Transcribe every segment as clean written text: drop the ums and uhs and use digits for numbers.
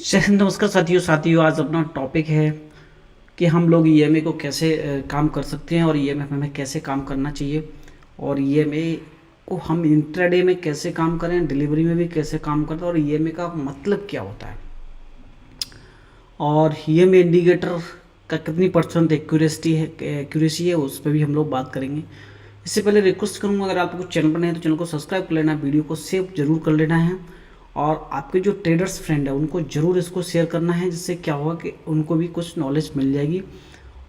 जय हिंद। नमस्कार साथियों, आज अपना टॉपिक है कि हम लोग ईएमए को कैसे काम कर सकते हैं और ईएमए में कैसे काम करना चाहिए और ईएमए को हम इंट्राडे में कैसे काम करें, डिलीवरी में भी कैसे काम करते हैं और ईएमए का मतलब क्या होता है और ईएमए इंडिकेटर का कितनी परसेंट एक्यूरेसी है उस पर भी हम लोग बात करेंगे। इससे पहले रिक्वेस्ट करूँगा, अगर आप कुछ चैनल पर नहीं है तो चैनल को सब्सक्राइब कर लेना, वीडियो को सेव जरूर कर लेना है और आपके जो ट्रेडर्स फ्रेंड है उनको ज़रूर इसको शेयर करना है, जिससे क्या होगा कि उनको भी कुछ नॉलेज मिल जाएगी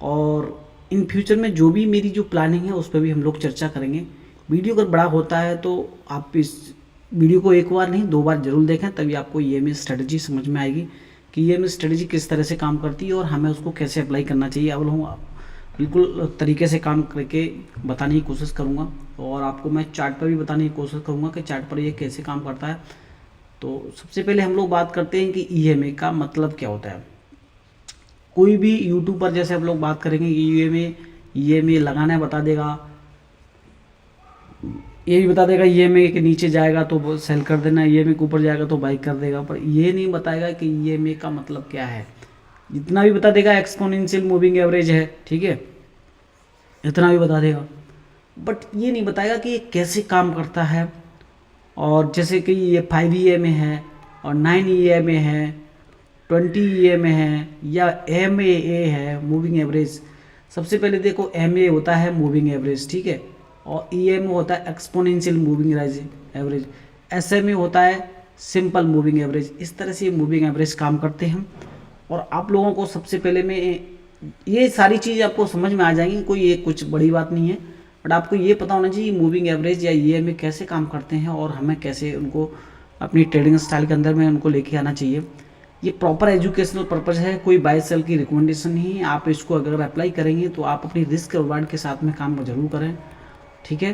और इन फ्यूचर में जो भी मेरी जो प्लानिंग है उस पर भी हम लोग चर्चा करेंगे। वीडियो अगर बड़ा होता है तो आप इस वीडियो को एक बार नहीं 2 बार जरूर देखें, तभी आपको ईएमए स्ट्रेटजी समझ में आएगी कि ईएमए स्ट्रेटजी किस तरह से काम करती है और हमें उसको कैसे अप्लाई करना चाहिए। अब हम बिल्कुल तरीके से काम करके बताने की कोशिश करूँगा और आपको मैं चार्ट पर भी बताने की कोशिश करूँगा कि चार्ट पर ये कैसे काम करता है। तो सबसे पहले हम लोग बात करते हैं कि ईएमए का मतलब क्या होता है। कोई भी यूट्यूब पर जैसे हम लोग बात करेंगे कि ईएमए लगाना बता देगा, ये भी बता देगा ईएमए के नीचे जाएगा तो सेल कर देना, ईएमए के ऊपर जाएगा तो बाई कर देगा, पर ये नहीं बताएगा कि ईएमए का मतलब क्या है। जितना भी बता देगा एक्सपोनेंशियल मूविंग एवरेज है, ठीक है, इतना भी बता देगा, बट ये नहीं बताएगा कि ये कैसे काम करता है। और जैसे कि ये 5 ईएमए है और 9 ईएमए है, 20 ईएमए है या एमए है मूविंग एवरेज। सबसे पहले देखो एमए होता है मूविंग एवरेज, ठीक है, और ईएमए होता है एक्सपोनेंशियल मूविंग एवरेज, एसएमए होता है सिंपल मूविंग एवरेज। इस तरह से ये मूविंग एवरेज काम करते हैं और आप लोगों को सबसे पहले में ये सारी चीज़ आपको समझ में आ जाएंगी, कोई ये कुछ बड़ी बात नहीं है, बट आपको ये पता होना चाहिए मूविंग एवरेज या ईएमए कैसे काम करते हैं और हमें कैसे उनको अपनी ट्रेडिंग स्टाइल के अंदर में उनको लेके आना चाहिए। ये प्रॉपर एजुकेशनल पर्पज़ है, कोई बाय सेल की रिकमेंडेशन नहीं है। आप इसको अगर अप्लाई करेंगे तो आप अपनी रिस्क रिवार्ड के साथ में काम जरूर करें, ठीक है,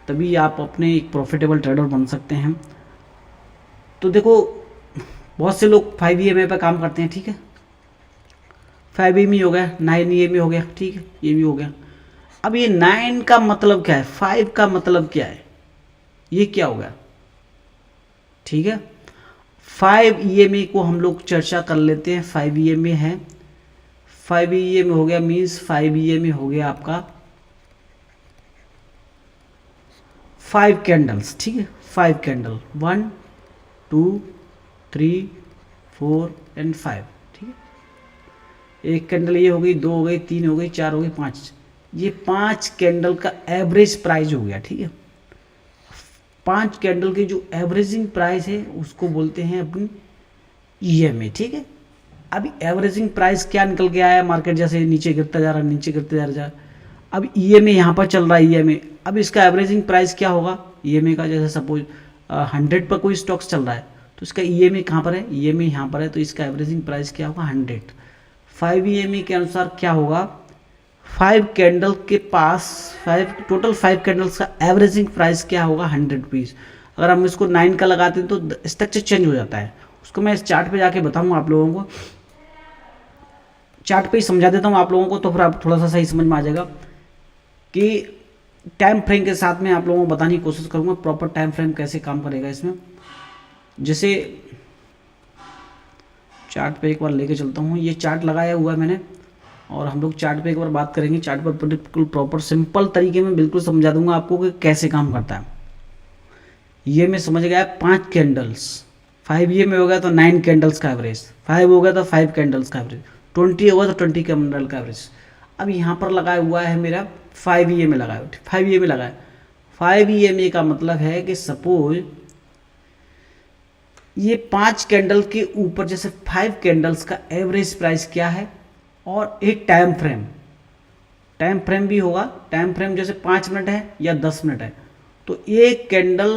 तभी आप अपने एक प्रॉफिटेबल ट्रेडर बन सकते हैं। तो देखो बहुत से लोग 5 ईएमए पर काम करते हैं, ठीक है, 5 ईएमए हो गया, 9 ईएमए हो गया, ठीक है, ये भी हो गया। अब ये 9 का मतलब क्या है, 5 का मतलब क्या है, ये क्या हो गया, ठीक है। 5 ईएमए को हम लोग चर्चा कर लेते हैं। 5 ईएमए है, 5 ईएमए हो गया मीन्स 5 ईएमए हो गया आपका 5 कैंडल्स, ठीक है, 5 कैंडल, 1 2 3 4 एंड 5, ठीक है। एक कैंडल ये हो गई, 2 हो गई, 3 हो गई, 4 हो गई, 5, ये 5 कैंडल का एवरेज प्राइस हो गया, ठीक है। 5 कैंडल की जो एवरेजिंग प्राइस है उसको बोलते हैं अपनी ईएमए, ठीक है। अभी एवरेजिंग प्राइस क्या निकल के आया, मार्केट जैसे नीचे गिरता जा रहा है, नीचे गिरते जा रहा है, अब ईएमए यहाँ पर चल रहा है ईएमए, अब इसका एवरेजिंग प्राइस क्या होगा ईएमए का। जैसे सपोज 100 पर कोई स्टॉक्स चल रहा है तो इसका ईएमए कहाँ पर है, ईएमए यहाँ पर है, तो इसका एवरेजिंग प्राइस क्या होगा 100। 5 ईएमए के अनुसार क्या होगा, 5 कैंडल के पास 5 कैंडल्स का एवरेजिंग प्राइस क्या होगा 100 रुपीज़। अगर हम इसको 9 का लगाते हैं तो स्ट्रक्चर चेंज हो जाता है, उसको मैं इस चार्ट पे जाके बताऊंगा आप लोगों को, चार्ट पे ही समझा देता हूँ आप लोगों को, तो फिर आप थोड़ा सा सही समझ में आ जाएगा कि टाइम फ्रेम के साथ में आप लोगों को बताने की कोशिश करूँगा प्रॉपर टाइम फ्रेम कैसे काम करेगा इसमें। जैसे चार्ट पे एक बार लेके चलता हूँ, ये चार्ट लगाया हुआ है मैंने और हम लोग चार्ट पे एक बार बात करेंगे। चार्ट पर बिल्कुल प्रॉपर सिंपल तरीके में बिल्कुल समझा दूंगा आपको कि कैसे काम करता है। ये मैं समझ गया 5 कैंडल्स, 5 ये में हो गया तो 9 कैंडल्स का एवरेज, 5 हो गया तो 5 कैंडल्स का एवरेज, 20 होगा तो 20 कैंडल का एवरेज। अब यहाँ पर लगाया हुआ है मेरा 5 ये में लगाया, 5 ये में लगाया, 5 ये में का मतलब है कि सपोज ये 5 कैंडल के ऊपर जैसे 5 कैंडल्स का एवरेज प्राइस क्या है और एक टाइम फ्रेम भी होगा। टाइम फ्रेम जैसे 5 मिनट है या 10 मिनट है, तो एक कैंडल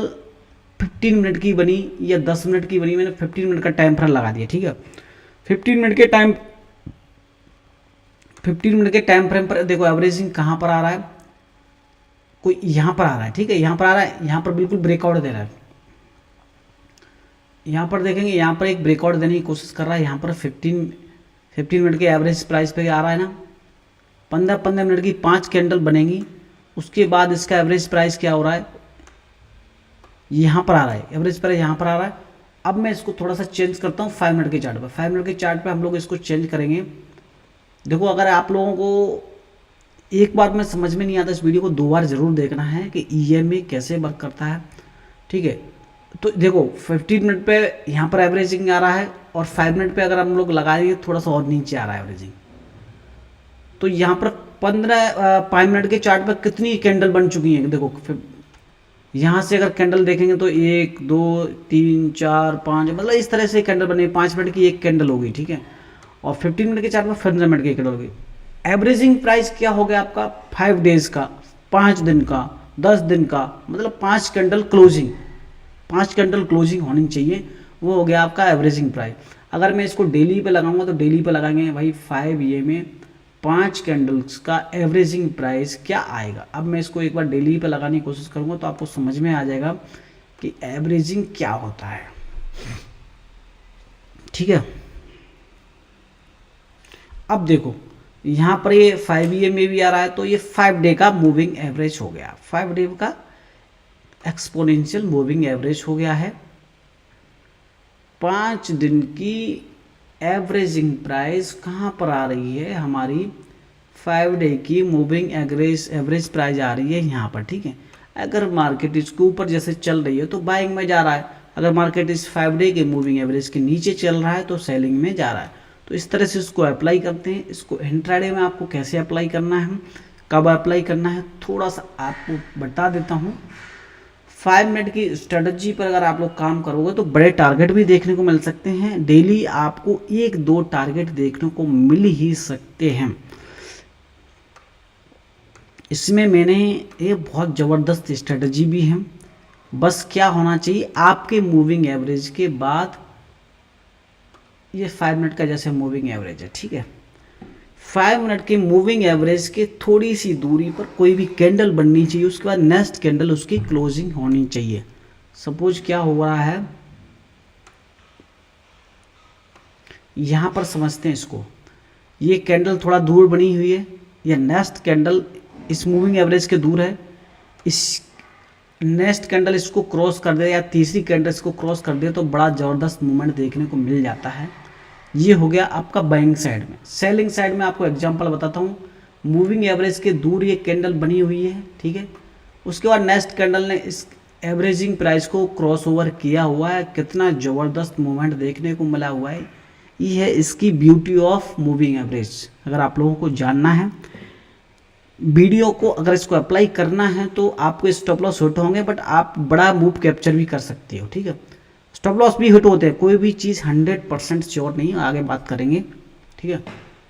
15 मिनट की बनी या 10 मिनट की बनी, मैंने 15 मिनट का टाइम फ्रेम लगा दिया, ठीक है। 15 मिनट के टाइम फ्रेम पर देखो एवरेजिंग कहाँ पर आ रहा है, कोई यहाँ पर आ रहा है, ठीक है, यहाँ पर आ रहा है, यहाँ पर बिल्कुल ब्रेकआउट दे रहा है। यहाँ पर देखेंगे, यहाँ पर एक ब्रेकआउट देने की कोशिश कर रहा है, यहाँ पर 15 मिनट के एवरेज प्राइस पे आ रहा है ना। 15 मिनट की 5 कैंडल बनेंगी, उसके बाद इसका एवरेज प्राइस क्या हो रहा है, यहाँ पर आ रहा है, एवरेज प्राइस यहाँ पर आ रहा है अब मैं इसको थोड़ा सा चेंज करता हूँ 5 मिनट के चार्ट पर। 5 मिनट के चार्ट पे हम लोग इसको चेंज करेंगे। देखो अगर आप लोगों को एक बार में समझ में नहीं आता, इस वीडियो को 2 बार ज़रूर देखना है कि ईएमए कैसे वर्क करता है, ठीक है। तो देखो 15 मिनट पे यहाँ पर एवरेजिंग आ रहा है और 5 मिनट पे अगर हम लोग लगाएंगे थोड़ा सा और नीचे आ रहा है एवरेजिंग। तो यहाँ पर 5 मिनट के चार्ट पर कितनी कैंडल बन चुकी हैं देखो। यहाँ से अगर कैंडल देखेंगे तो 1 2 3 4 5, मतलब इस तरह से कैंडल बनी। 5 मिनट की एक कैंडल होगी, ठीक है, और 15 मिनट के चार्ट पर 15 मिनट की कैंडल होगी। एवरेजिंग प्राइस क्या हो गया आपका 5 डेज का, 5 दिन का, 10 दिन का, मतलब 5 कैंडल क्लोजिंग, 5 कैंडल क्लोजिंग होनी चाहिए, वो हो गया आपका एवरेजिंग प्राइस। अगर मैं इसको डेली पे लगाऊंगा तो डेली पे लगाएंगे भाई 5 ये में 5 कैंडल्स का एवरेजिंग प्राइस क्या आएगा। अब मैं इसको एक बार डेली पे लगाने की कोशिश करूंगा तो आपको समझ में आ जाएगा कि एवरेजिंग क्या होता है, ठीक है। अब देखो यहाँ पर ये 5 EM में भी आ रहा है, तो ये 5 डे का मूविंग एवरेज हो गया, 5 डे का एक्सपोनेंशियल मूविंग एवरेज हो गया है। 5 दिन की एवरेजिंग प्राइस कहाँ पर आ रही है, हमारी 5 डे की मूविंग एवरेज प्राइस आ रही है यहाँ पर, ठीक है। अगर मार्केट इसके ऊपर जैसे चल रही है तो बाइंग में जा रहा है, अगर मार्केट इस 5 डे के मूविंग एवरेज के नीचे चल रहा है तो सेलिंग में जा रहा है। तो इस तरह से इसको अप्लाई करते हैं। इसको इंट्राडे में आपको कैसे अप्लाई करना है, कब अप्लाई करना है, थोड़ा सा आपको बता देता हूँ। 5 मिनट की स्ट्रेटजी पर अगर आप लोग काम करोगे तो बड़े टारगेट भी देखने को मिल सकते हैं। डेली आपको 1-2 टारगेट देखने को मिल ही सकते हैं। इसमें मैंने ये बहुत ज़बरदस्त स्ट्रेटजी भी है। बस क्या होना चाहिए, आपके मूविंग एवरेज के बाद ये 5 मिनट का जैसे मूविंग एवरेज है, ठीक है, 5 मिनट के मूविंग एवरेज के थोड़ी सी दूरी पर कोई भी कैंडल बननी चाहिए, उसके बाद नेक्स्ट कैंडल उसकी क्लोजिंग होनी चाहिए। सपोज क्या हो रहा है यहाँ पर, समझते हैं इसको। ये कैंडल थोड़ा दूर बनी हुई है, या नेक्स्ट कैंडल इस मूविंग एवरेज के दूर है, इस नेक्स्ट कैंडल इसको क्रॉस कर दे या तीसरी कैंडल इसको क्रॉस कर दे तो बड़ा ज़बरदस्त मूवमेंट देखने को मिल जाता है। ये हो गया आपका बाइंग साइड में। सेलिंग साइड में आपको एग्जांपल बताता हूँ। मूविंग एवरेज के दूर ये कैंडल बनी हुई है, ठीक है, उसके बाद नेक्स्ट कैंडल ने इस एवरेजिंग प्राइस को क्रॉस ओवर किया हुआ है। कितना ज़बरदस्त मूवमेंट देखने को मिला हुआ है। ये है इसकी ब्यूटी ऑफ मूविंग एवरेज। अगर आप लोगों को जानना है वीडियो को, अगर इसको अप्लाई करना है तो आपको स्टॉप लॉस हिट होंगे, बट आप बड़ा मूव कैप्चर भी कर सकते हो, ठीक है। स्टॉप लॉस भी हिट होते हैं, कोई भी चीज़ 100% श्योर नहीं, आगे बात करेंगे, ठीक है।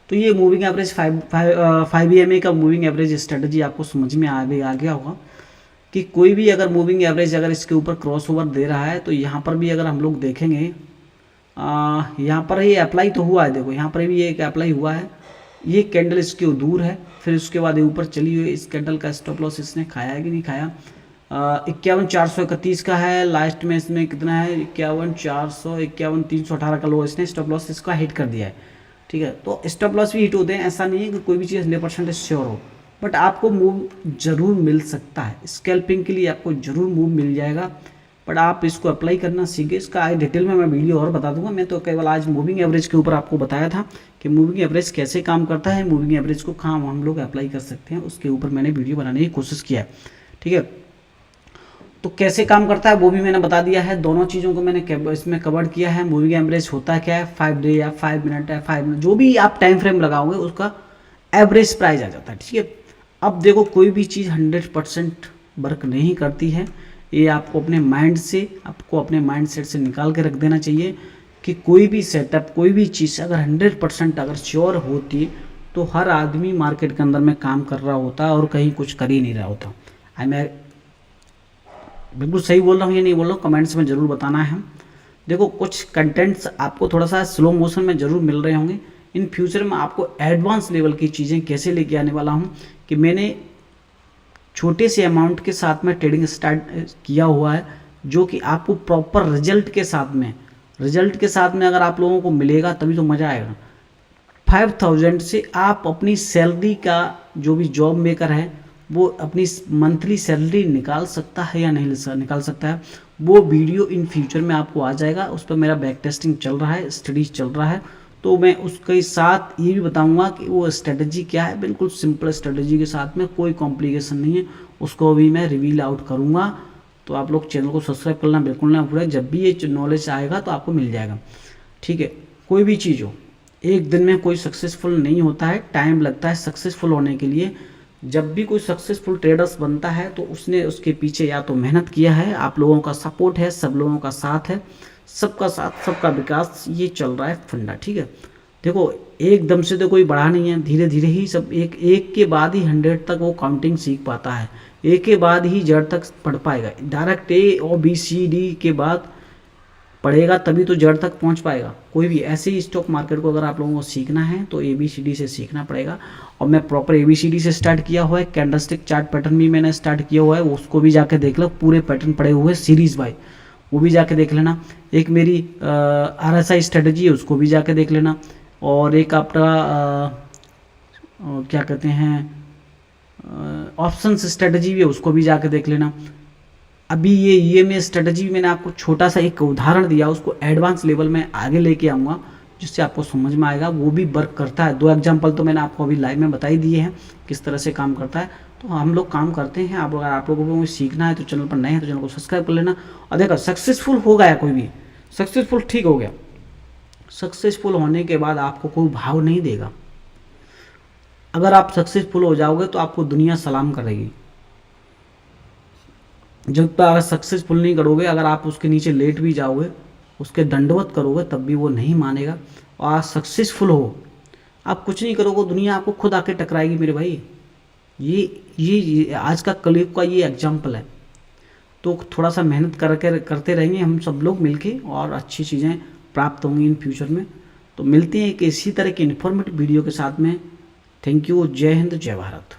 तो ये मूविंग एवरेज 5 EMA का मूविंग एवरेज स्ट्रेटजी आपको समझ में आ गया होगा कि कोई भी अगर मूविंग एवरेज अगर इसके ऊपर क्रॉस ओवर दे रहा है तो यहाँ पर भी अगर हम लोग देखेंगे, यहाँ पर ये अप्लाई तो हुआ है, देखो यहाँ पर भी एक अप्लाई हुआ है। ये कैंडल इसके दूर है, फिर उसके बाद ये ऊपर चली हुई। इस कैंडल का स्टॉप लॉस इसने खाया है कि नहीं खाया, 51,431 का है। लास्ट में इसमें कितना है, 51,400, 51,318 का लो इसने स्टॉप लॉस इसका हिट कर दिया है, ठीक है। तो स्टॉप लॉस भी हिट होते हैं, ऐसा नहीं है कि कोई भी चीज़ 100% श्योर हो, बट आपको मूव जरूर मिल सकता है। स्कैल्पिंग के लिए आपको जरूर मूव मिल जाएगा, बट आप इसको अप्लाई करना सीखे। इसका आज डिटेल में मैं वीडियो और बता दूंगा। मैं तो केवल आज मूविंग एवरेज के ऊपर आपको बताया था कि मूविंग एवरेज कैसे काम करता है, मूविंग एवरेज को कहाँ हम लोग अप्लाई कर सकते हैं, उसके ऊपर मैंने वीडियो बनाने की कोशिश किया है, ठीक है। तो कैसे काम करता है वो भी मैंने बता दिया है। दोनों चीज़ों को मैंने इसमें कवर किया है। मूविंग एवरेज होता क्या है, 5 डे या 5 मिनट या 5 मिनट, जो भी आप टाइम फ्रेम लगाओगे उसका एवरेज प्राइस आ जाता है, ठीक है। अब देखो कोई भी चीज़ 100% वर्क नहीं करती है, ये आपको अपने माइंड से, आपको अपने माइंड सेट से निकाल के रख देना चाहिए कि कोई भी सेटअप, कोई भी चीज़ अगर 100% अगर श्योर होती तो हर आदमी मार्केट के अंदर में काम कर रहा होता और कहीं कुछ कर ही नहीं रहा होता। मैं बिल्कुल सही बोल रहा हूँ या नहीं बोल रहा हूँ, कमेंट्स में ज़रूर बताना है। देखो कुछ कंटेंट्स आपको थोड़ा सा स्लो मोशन में ज़रूर मिल रहे होंगे। इन फ्यूचर में आपको एडवांस लेवल की चीज़ें कैसे लेके आने वाला हूँ कि मैंने छोटे से अमाउंट के साथ में ट्रेडिंग स्टार्ट किया हुआ है, जो कि आपको प्रॉपर रिजल्ट के साथ में अगर आप लोगों को मिलेगा तभी तो मज़ा आएगा। 5,000 से आप अपनी सैलरी का, जो भी जॉब मेकर है वो अपनी मंथली सैलरी निकाल सकता है या नहीं निकाल सकता है, वो वीडियो इन फ्यूचर में आपको आ जाएगा। उस पर मेरा बैक टेस्टिंग चल रहा है, स्टडीज चल रहा है, तो मैं उसके साथ ये भी बताऊंगा कि वो स्ट्रेटजी क्या है। बिल्कुल सिंपल स्ट्रेटजी के साथ में, कोई कॉम्प्लिकेशन नहीं है, उसको भी मैं रिवील आउट करूंगा। तो आप लोग चैनल को सब्सक्राइब करना बिल्कुल ना भूलें, जब भी ये नॉलेज आएगा तो आपको मिल जाएगा, ठीक है। कोई भी चीज़ हो, एक दिन में कोई सक्सेसफुल नहीं होता है, टाइम लगता है सक्सेसफुल होने के लिए। जब भी कोई सक्सेसफुल ट्रेडर्स बनता है तो उसने उसके पीछे या तो मेहनत किया है, आप लोगों का सपोर्ट है, सब लोगों का साथ है, सबका साथ सबका विकास, ये चल रहा है फंडा, ठीक है। देखो एकदम से तो कोई बढ़ा नहीं है, धीरे धीरे ही सब एक एक के बाद ही 100 तक वो काउंटिंग सीख पाता है, एक के बाद ही जेड तक पढ़ पाएगा। डायरेक्ट ए और बी सी डी के बाद पढ़ेगा तभी तो जड़ तक पहुंच पाएगा कोई भी। ऐसे ही स्टॉक मार्केट को अगर आप लोगों को सीखना है तो ABCD से सीखना पड़ेगा, और मैं प्रॉपर ABCD से स्टार्ट किया हुआ है। कैंडलस्टिक चार्ट पैटर्न भी मैंने स्टार्ट किया हुआ है, उसको भी जाके देख लो, पूरे पैटर्न पड़े हुए सीरीज बाय, वो भी जाके देख लेना। एक मेरी RSI स्ट्रेटजी है, उसको भी जाके देख लेना। और एक आपका क्या कहते हैं ऑप्शन स्ट्रेटजी भी है, उसको भी जाके देख लेना। अभी ये EMA स्ट्रेटजी मैंने आपको छोटा सा एक उदाहरण दिया, उसको एडवांस लेवल में आगे लेके आऊँगा जिससे आपको समझ में आएगा, वो भी वर्क करता है। 2 एग्जांपल तो मैंने आपको अभी लाइव में बता ही दिए हैं किस तरह से काम करता है। तो हम लोग काम करते हैं, आप लोगों को सीखना है तो चैनल पर नए हैं तो चैनल को सब्सक्राइब कर लेना। और देखो सक्सेसफुल हो गया कोई भी, सक्सेसफुल ठीक हो गया, सक्सेसफुल होने के बाद आपको कोई भाव नहीं देगा। अगर आप सक्सेसफुल हो जाओगे तो आपको दुनिया सलाम करेगी। जब तक अगर सक्सेसफुल नहीं करोगे, अगर आप उसके नीचे लेट भी जाओगे, उसके दंडवत करोगे, तब भी वो नहीं मानेगा। और आप सक्सेसफुल हो, आप कुछ नहीं करोगे, दुनिया आपको खुद आके टकराएगी मेरे भाई। ये आज का कलयुग का ये एग्जाम्पल है। तो थोड़ा सा मेहनत करते रहेंगे हम सब लोग मिलके, और अच्छी चीज़ें प्राप्त होंगी इन फ्यूचर में। तो मिलते हैं एक इसी तरह की इन्फॉर्मेटिव वीडियो के साथ में। Thank you. जय हिंद, जय भारत।